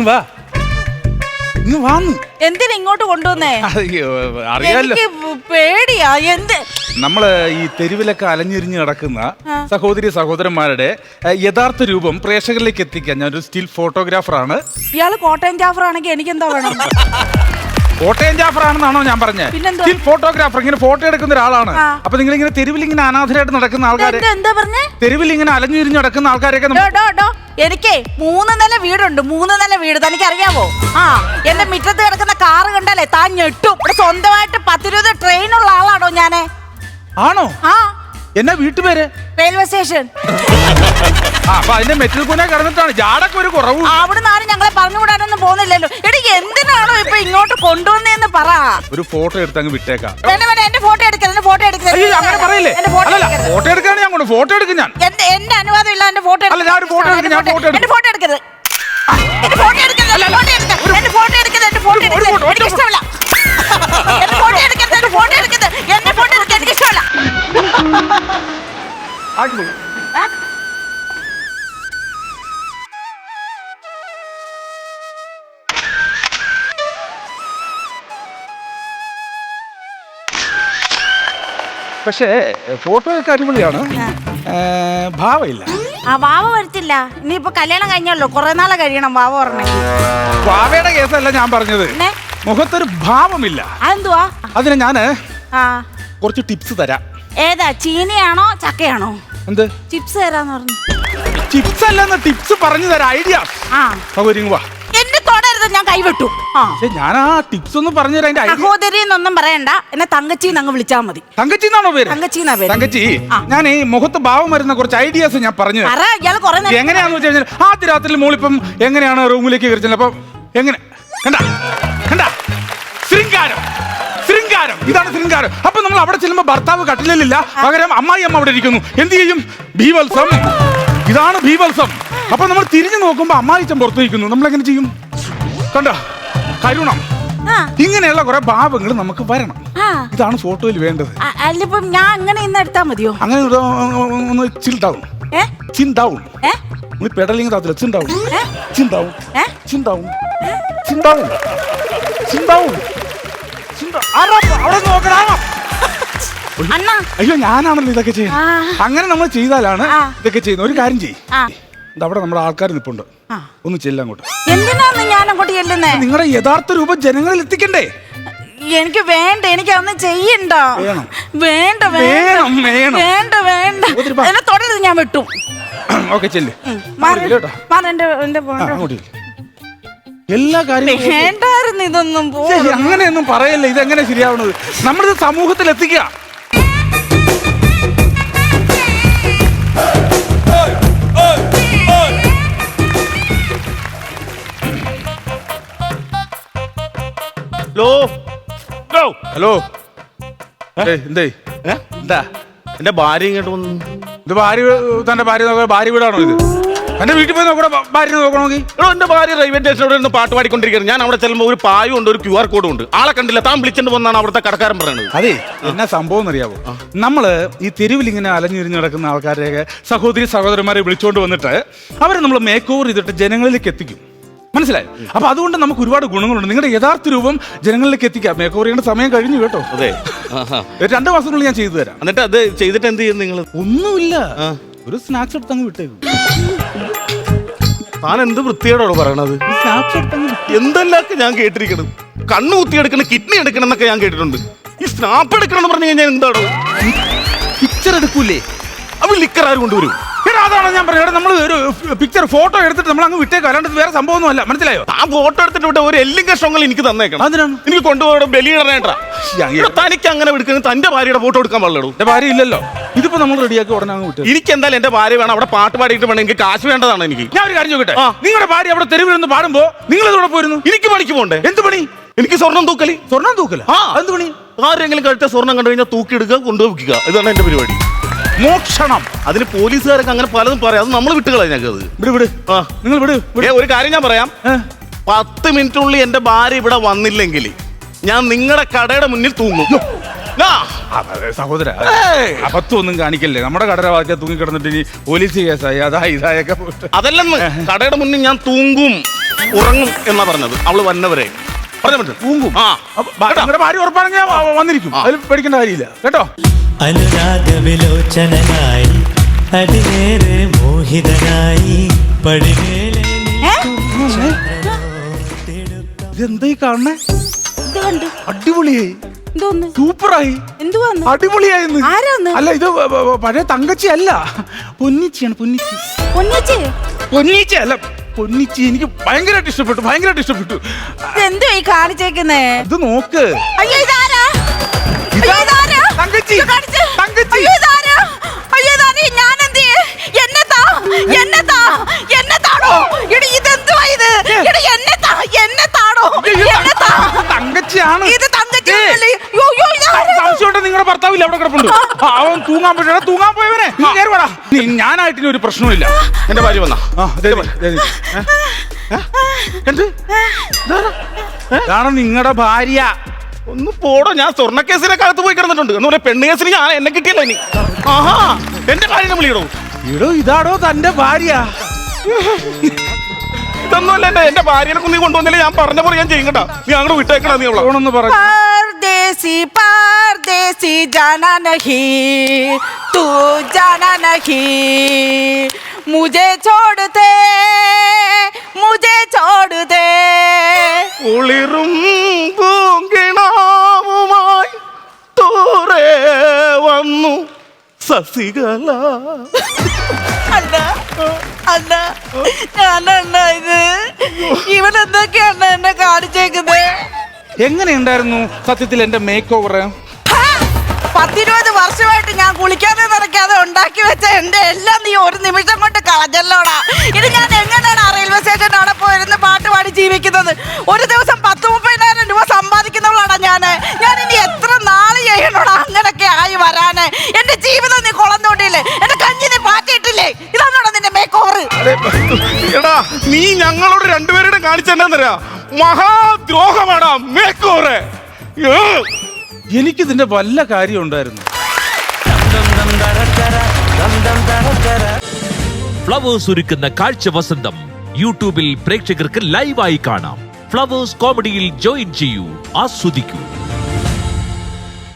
വാ ഇങ്ങ് വാന്ന്. എന്തിനാ ഇങ്ങോട്ട് കൊണ്ടുവന്നേ? അറിയാലോ, എനിക്ക് പേടിയാ. നമ്മള് ഈ തെരുവിലൊക്കെ അലഞ്ഞിരിഞ്ഞ് കിടക്കുന്ന സഹോദരി സഹോദരന്മാരുടെ യഥാർത്ഥ രൂപം പ്രേക്ഷകരിലേക്ക് എത്തിക്കാൻ ഞാനൊരു സ്റ്റിൽ ഫോട്ടോഗ്രാഫറാണ്. ഇയാള് കോട്ടയം ജാഫർ ആണെങ്കിൽ എനിക്കെന്താ വേണം? കോട്ടയം ജാഫർ ആണെന്നാണോ ഞാൻ പറഞ്ഞത്? സ്റ്റിൽ ഫോട്ടോഗ്രാഫർ, ഇങ്ങനെ ഫോട്ടോ എടുക്കുന്ന ഒരാളാണ്. അപ്പൊ നിങ്ങൾ ഇങ്ങനെ തെരുവിൽ ഇങ്ങനെ അനാഥരായിട്ട് നടക്കുന്ന ആൾക്കാരെ, എന്താ പറഞ്ഞേ? തെരുവിൽ ഇങ്ങനെ അലഞ്ഞിരിഞ്ഞ് നടക്കുന്ന ആൾക്കാരെയൊക്കെ എനിക്ക് 3 നില വീടുണ്ട്. 3 നില വീട് തനിക്ക് അറിയാവോ? എന്റെ മുറ്റത്ത് കിടക്കുന്ന കാറ് കണ്ടാലേ താൻ ഞെട്ടും. ഇവിടെ സ്വന്തമായിട്ട് 10-20 ട്രെയിനുള്ള ആളാണോ ഞാന്? ആണോ? എന്നാ വീട്ടുപേര്? Railway station. അപ്പൊ അതിന്റെ മെറ്റൽ കൂനെ കിടന്നിട്ടാണ് ജാടൊക്കെ ഒരു കുറവ്. അവിടുന്ന് ആരും ഞങ്ങളെ പറഞ്ഞു വിടാനൊന്നും പോകുന്നില്ലല്ലോ. എടി എന്തിനാണോ ഇപ്പൊ ഇങ്ങോട്ട് കൊണ്ടുവന്നേന്ന് പറ. ഒരു ഫോട്ടോ എടുത്ത് അങ്ങ് വിട്ടേക്കാം. എന്റെ ഫോട്ടോ എടുക്കരുത്. ഫോട്ടോ എടുക്കരുത്. അങ്ങനെ പറയില്ലേ? ഫോട്ടോ എടുക്കാണ് ഞാൻ കൊണ്ട് ഫോട്ടോ എടുക്കും. ഞാൻ എന്റെ അനുവാദം ഇല്ല. എന്റെ ഫോട്ടോ ഫോട്ടോ എടുക്കും. ഫോട്ടോ എടുക്കരുത്. എന്റെ ഫോട്ടോ എടുക്കരുത്. എന്റെ ഫോട്ടോ എടുക്കരുത്. എന്റെ ഫോട്ടോ എടുക്കരുത്. എന്റെ ഫോട്ടോ എടുക്കരുത്. എനിക്ക് ഇഷ്ടമല്ല. എന്റെ ഫോട്ടോ എടുക്കരുത്. എന്റെ ഫോട്ടോ എടുക്കരുത്. എന്റെ ഫോട്ടോ എടുക്കരുത്. എനിക്ക് ഇഷ്ടമല്ല. പക്ഷേ ഫോട്ടോ ഒക്കെ അടിപൊളിയാണ്. ഭാവമില്ല. വാവ വരത്തില്ല. ഇനിയിപ്പോ കല്യാണം കഴിഞ്ഞല്ലോ, കുറെ നാളെ കഴിയണം വാവ പറഞ്ഞെങ്കിൽ. ഭാവയുടെ കേസല്ല ഞാൻ പറഞ്ഞത്. മുഖത്തൊരു ഭാവമില്ല. അതെന്തുവാ? അതിന് ഞാന് കുറച്ച് ടിപ്സ് തരാം. ഏതാ, ചീനിയാണോ ചക്കയാണോ? എന്ത് ചിപ്സ് തരാന്ന് പറഞ്ഞു? ചിപ്സ് അല്ലെന്ന് ടിപ്സ് പറഞ്ഞു തരാം. ഐഡിയ. സൗകര്യം വാ. എന്നെ തൊടരുത്, ഞാൻ കൈവിട്ടു. ഞാൻ ആ ടിപ്സ് ഒന്ന് പറഞ്ഞു തരാം. സഹോദരി എന്നൊന്നും പറയണ്ട, എന്നെ തങ്കച്ചി അങ്ങ് വിളിച്ചാൽ മതി. തങ്കച്ചി എന്നാണോ പേര്? തങ്കച്ചി. ഞാൻ ഈ മുഖത്ത് ഭാവം വരുന്ന കുറച്ച് ഐഡിയാസ് ഞാൻ പറഞ്ഞു. എങ്ങനെയാന്ന് വെച്ച് കഴിഞ്ഞാൽ ആദ്യ രാത്രി മോളിപ്പം എങ്ങനെയാണ് റൂമിലേക്ക് കയറിച്ചത്? അപ്പൊ എങ്ങനെ കണ്ട കണ്ട ശൃംഗാരം, ശൃംഗാരം, ഇതാണ് ശൃംഗാരം. അപ്പൊ നമ്മൾ അവിടെ ചെല്ലുമ്പോ ഭർത്താവ് കട്ടിലില്ല, പകരം അമ്മായി അമ്മ അവിടെ ഇരിക്കുന്നു. എന്ത് ചെയ്യും? ഭീവത്സം. ഇതാണ് ഭീവത്സം. അപ്പൊ നമ്മൾ തിരിഞ്ഞു നോക്കുമ്പോ അമ്മായിച്ചൻ പുറത്തു നിൽക്കുന്നു. നമ്മൾ എങ്ങനെ ചെയ്യും? കണ്ട കരുണം. ഇങ്ങനെയുള്ള കുറെ ഭാവങ്ങൾ നമുക്ക് വരണം. ഇതാണ് ഫോട്ടോയിൽ വേണ്ടത്. അല്ലിപ്പം ഞാൻ അങ്ങനെ ഇന്ന് എടുത്താ മതിയോ? അങ്ങനെ ഒന്ന് chill down, chin down. Pedalling താത്തില്ല. Chin down, chin down, chin down, chin down, chin down. അവിടെ നോക്കണ. അയ്യോ, ഞാനാണല്ലോ ഇതൊക്കെ ചെയ്യുന്നത്. അങ്ങനെ നമ്മൾ ചെയ്താലാണ് ഇതൊക്കെ ചെയ്യുന്നത്. ഒരു കാര്യം ചെയ്യും, അവിടെ നമ്മുടെ ആൾക്കാർ നിൽപ്പുണ്ട്. ഒന്ന് ചെല്ലാം അങ്ങോട്ട്. എന്തിനാണ് ഞാൻ അങ്ങോട്ട് ചെല്ലുന്നേ? നിങ്ങളുടെ യഥാർത്ഥ രൂപം ജനങ്ങളിൽ എത്തിക്കണ്ടേ? എനിക്ക് വേണ്ട, എനിക്ക് അന്ന് ചെയ്യണ്ട. വേണ്ട വേണ്ട വേണ്ട എന്നെ തൊടരുത്, ഞാൻ വിട്ടു. ഓക്കെ, ചെല്ല്. എല്ലാ കാര്യവും വേണ്ടായിരുന്നു. ഇതൊന്നും അങ്ങനെയൊന്നും പറയല്ലേ. ഇതെങ്ങനെ ശരിയാവണത്? നമ്മളിത് സമൂഹത്തിൽ എത്തിക്കുക. ഹലോ, എന്തേ? എന്താ എന്റെ ഭാര്യ ഇങ്ങോട്ട് വന്നു. ഇത് ഭാര്യ, തന്റെ ഭാര്യ വീടാണോ ഇത്? എന്റെ വീട്ടിൽ പോയി നോക്കണോ? ഭാര്യ നോക്കണമെങ്കിൽ എന്റെ ഭാര്യ റെയിൽവേ സ്റ്റേഷനോട് നിന്ന് പാട്ട് പാടിക്കൊണ്ടിരിക്കുകയാണ്. ഞാൻ അവിടെ ചെല്ലുമ്പോൾ ഒരു പായും ഉണ്ട്, ഒരു QR കോഡും ഉണ്ട്. ആളെ കണ്ടില്ല, താൻ വിളിച്ചിട്ട് വന്നാണ് അവിടുത്തെ കടക്കാരൻ പറയുന്നത്. അതെ, എന്നാ സംഭവം എന്നറിയാവോ? നമ്മള് ഈ തെരുവിൽ ഇങ്ങനെ അലഞ്ഞിരിഞ്ഞ് നടക്കുന്ന ആൾക്കാരെയൊക്കെ സഹോദരി സഹോദരന്മാരെ വിളിച്ചുകൊണ്ട് വന്നിട്ട് അവരെ നമ്മൾ മേക്ക് ഓവർ ചെയ്തിട്ട് ജനങ്ങളിലേക്ക് എത്തിക്കും. മനസ്സിലായി? അപ്പൊ അതുകൊണ്ട് നമുക്ക് ഒരുപാട് ഗുണങ്ങളുണ്ട്. നിങ്ങളുടെ യഥാർത്ഥ രൂപം ജനങ്ങളിലേക്ക് എത്തിക്കാം. മേക്ക് ഓവർ ചെയ്യേണ്ട സമയം കഴിഞ്ഞു കേട്ടോ. അതെ, 2 മാസത്തിനുള്ളിൽ ഞാൻ ചെയ്തു തരാം. എന്നിട്ട് അത് ചെയ്തിട്ട് എന്ത് ചെയ്യും നിങ്ങൾ? ഒന്നുമില്ല, ഒരു സ്നാക്സ് എടുത്ത് അങ്ങ് വിട്ടേക്കും. താൻ എന്ത് വൃത്തിയോടോ പറയണത്? എന്തെല്ലാം ഞാൻ കേട്ടിരിക്കണം. കണ്ണു കുത്തിയെടുക്കണം, കിഡ്നി എടുക്കണം എന്നൊക്കെ ഞാൻ കേട്ടിട്ടുണ്ട്. ഈ സ്നാപ്പ് എടുക്കണം എന്ന് പറഞ്ഞു കഴിഞ്ഞാൽ എന്താണോ? പിക്ചർ എടുക്കൂലേ? അപ്പൊ ലിക്കർ ആര് കൊണ്ടുവരും? അതാണ് ഞാൻ പറഞ്ഞത്. നമ്മൾ ഒരു പിക്ചർ ഫോട്ടോ എടുത്തിട്ട് നമ്മൾ അങ്ങ് വിട്ടേക്കും. അല്ലാണ്ട് വേറെ സംഭവമൊന്നും അല്ല. മനസ്സിലായോ? ആ ഫോട്ടോ എടുത്തിട്ട് വിട്ട ഒരു എല്ലും കഷ്ണങ്ങൾ എനിക്ക് തന്നേക്കണം. അതിനാണ് എനിക്ക് കൊണ്ടുപോയി ബലിയിടണേട്ടാ. തനിക്ക് അങ്ങനെ എടുക്കുന്നത് തന്റെ ഭാര്യയുടെ ഫോട്ടോ എടുക്കാൻ പാടുള്ളൂ. എന്റെ ഭാര്യ ഇല്ലല്ലോ. ഇതിപ്പോ നമ്മൾ റെഡിയാക്കി ഉടനെ അങ്ങ് വിട്ടു. എനിക്ക് എന്തായാലും എന്റെ ഭാര്യ വേണം. അവിടെ പാട്ട് പാടിയിട്ട് വേണം. എനിക്ക് കാശ് വേണ്ടതാണ്. എനിക്ക് ഞാൻ ഒരു കാര്യം ചോദിക്കട്ടെ? നിങ്ങളുടെ ഭാര്യ അവിടെ തെരുവിൽ നിന്ന് പാടുമ്പോ നിങ്ങൾ ഇവിടെ പോയിരുന്നു. എനിക്ക് പണിക്ക് പോണ്ടേ? എന്ത് പണി? എനിക്ക് സ്വർണം തൂക്കല്. സ്വർണം തൂക്കല്? എന്ത് പണി? ആരെങ്കിലും കഴുത്ത സ്വർണം കണ്ടു കഴിഞ്ഞാൽ തൂക്കിയെടുക്കുക, കൊണ്ടുപോയിക്കുക. ഇതാണ് എന്റെ പരിപാടി. മോക്ഷണം. അതിന് പോലീസുകാരൊക്കെ അങ്ങനെ പലതും പറയാം. അത് നമ്മൾ വിട്ടുകളാം. ഞങ്ങൾക്ക് നിങ്ങൾ വിട്. ഒരു കാര്യം ഞാൻ പറയാം. 10 മിനിറ്റിനുള്ളിൽ എന്റെ ഭാര്യ ഇവിടെ വന്നില്ലെങ്കിൽ ഞാൻ നിങ്ങളുടെ കടയുടെ മുന്നിൽ തൂങ്ങും. സഹോദര, അബദ്ധമൊന്നും കാണിക്കല്ലേ. നമ്മുടെ കടയുടെ ഭാഗത്ത് തൂങ്ങി കിടന്നിട്ട് ഇനി പോലീസ് കേസായി അതാ ഇതായൊക്കെ. അതല്ലെന്ന്, കടയുടെ മുന്നിൽ ഞാൻ തൂങ്ങും. ഉറങ്ങും എന്നാ പറഞ്ഞത്. അവള് വന്നവരെ പറഞ്ഞ പറ്റും തൂങ്ങും. ആ നിങ്ങളുടെ ഭാര്യ ഉറപ്പാണെങ്കിൽ ഞാൻ വന്നിരിക്കും. അതിൽ പേടിക്കേണ്ട കാര്യമില്ല കേട്ടോ. അനുരാഗവിലോചനായി അതിലേറെ മോഹിതനായി പടിമേലെ ഇതെന്താ ഈ കാണണേ? ഇത് കണ്ട് അടിപൊളിയായി, എന്തോന്ന് സൂപ്പറായി, എന്തുവാന്ന് അടിപൊളിയായിരുന്നു. ആരാന്ന്? അല്ല ഇത് പഴയ തങ്കച്ചി അല്ല, പൊന്നിച്ചിയാണ്. പൊന്നിച്ചി പൊന്നിച്ചേ പൊന്നിച്ചി അല്ല, പൊന്നിച്ചി. എനിക്ക് ഭയങ്കരമായിട്ട് ഇഷ്ടപ്പെട്ടു. എന്തോ ഈ കാണിച്ചേക്കുന്നേ? ഇത് നോക്ക്. അയ്യോ ഇതാരാ? അയ്യോ, ഇതാരാ? തങ്കച്ചി, ഇത് കാണിച്ച്. തങ്കച്ചി. അയ്യോ, ഇതാരാ? അയ്യോ, ഇതാരാ? ഞാനെന്ത് ചെയ്യ്? എന്നെത്താണോ? എടി ഇതെന്തുവാ ഇത്? എടി എന്നെത്താണോ? തങ്കച്ചിയാണ്. ഇത് തങ്കച്ചിയാണല്ലേ? അയ്യോ, ഇതാരാ? സംശയമുണ്ട് നിങ്ങളുടെ ഭർത്താവില്ല അവിടെ കിടപ്പുണ്ട്. അവൻ തൂങ്ങാൻ പോയവനെ ഞാനായിട്ട് ഇനി ഒരു പ്രശ്നമില്ല. എന്റെ ഭാര്യ വന്നാ ഇതാണ് നിങ്ങളുടെ ഭാര്യ. ഒന്ന് പോടോ. ഞാൻ സ്വർണ്ണ കേസിനൊക്കെ അകത്ത് പോയി കിടന്നിട്ടുണ്ട്. എന്നുപോലെ പെണ്ണ് കേസിന് ഞാൻ എന്നെ കിട്ടിയല്ല ഇനി. ആഹാ, എന്റെ ഭാര്യനെ വിളിയിടോ. ഇതാടോ തന്റെ ഭാര്യ. ഇതൊന്നുമല്ല എന്റെ ഭാര്യനെ കുഞ്ഞി കൊണ്ടുവന്നില്ല. ഞാൻ പറഞ്ഞ പോലെ ഞാൻ ചെയ്യും കേട്ടാ. നീ അങ്ങോട്ട് വിട്ടേക്കണ. നീ അവളോടൊന്ന് പറ. परदेसी जाना नहीं, तू जाना नहीं, मुझे छोड़ दे. കുളിരും പൂങ്കിണാവുമായി തൂറേ വന്നു സസികല. അല്ല ഞാനെന്നാ ഇത്? ഇവനെന്തൊക്കെയാണ് എന്നെ കാണിച്ചേക്കുന്നത്? എങ്ങനെയുണ്ടായിരുന്നു സത്യത്തിൽ എന്റെ മേക്ക് ഓവർ? 10-20 വർഷമായിട്ട് ഞാൻ കുളിക്കാതെ നിറയ്ക്കാതെ ഉണ്ടാക്കി വെച്ച എന്റെ എല്ലാം നീ ഒരു നിമിഷം കൊണ്ട് കളഞ്ഞല്ലോടാ. ഇത് ഞാൻ എങ്ങനെയാണ് ആ റെയിൽവേ സ്റ്റേഷൻ അവിടെ പോയിരുന്ന് പാട്ട് പാടി ജീവിക്കുന്നത്? ഒരു ദിവസം 10-30,000 രൂപ സമ്പാദിക്കുന്നവളാണ് ഞാൻ ഇനി എത്ര നാള് ചെയ്യണോടാ അങ്ങനൊക്കെ ആയി വരാന്? എന്റെ ജീവിതം നീ കൊളന്നോണ്ടില്ലേ? എന്റെ കഞ്ഞി നീ പാറ്റിയിട്ടില്ലേ? ഇതാണോടാ നിന്റെ മേക്ക് ഓവർ? എടാ, നീ ഞങ്ങളോട് രണ്ടുപേരുടെ കാണിച്ചെന്നറിയാ മഹാദ്രോഹമാടാ മേക്ക് ഓവർ. എനിക്കിതിന്റെ വല്ല കാര്യം ഉണ്ടായിരുന്നു. ഫ്ലവേഴ്സ് ഒരുക്കുന്ന കാഴ്ച വസന്തം യൂട്യൂബിൽ പ്രേക്ഷകർക്ക് ലൈവായി കാണാം. ഫ്ലവേഴ്സ് കോമഡിയിൽ ജോയിൻ ചെയ്യൂ, ആസ്വദിക്കൂ.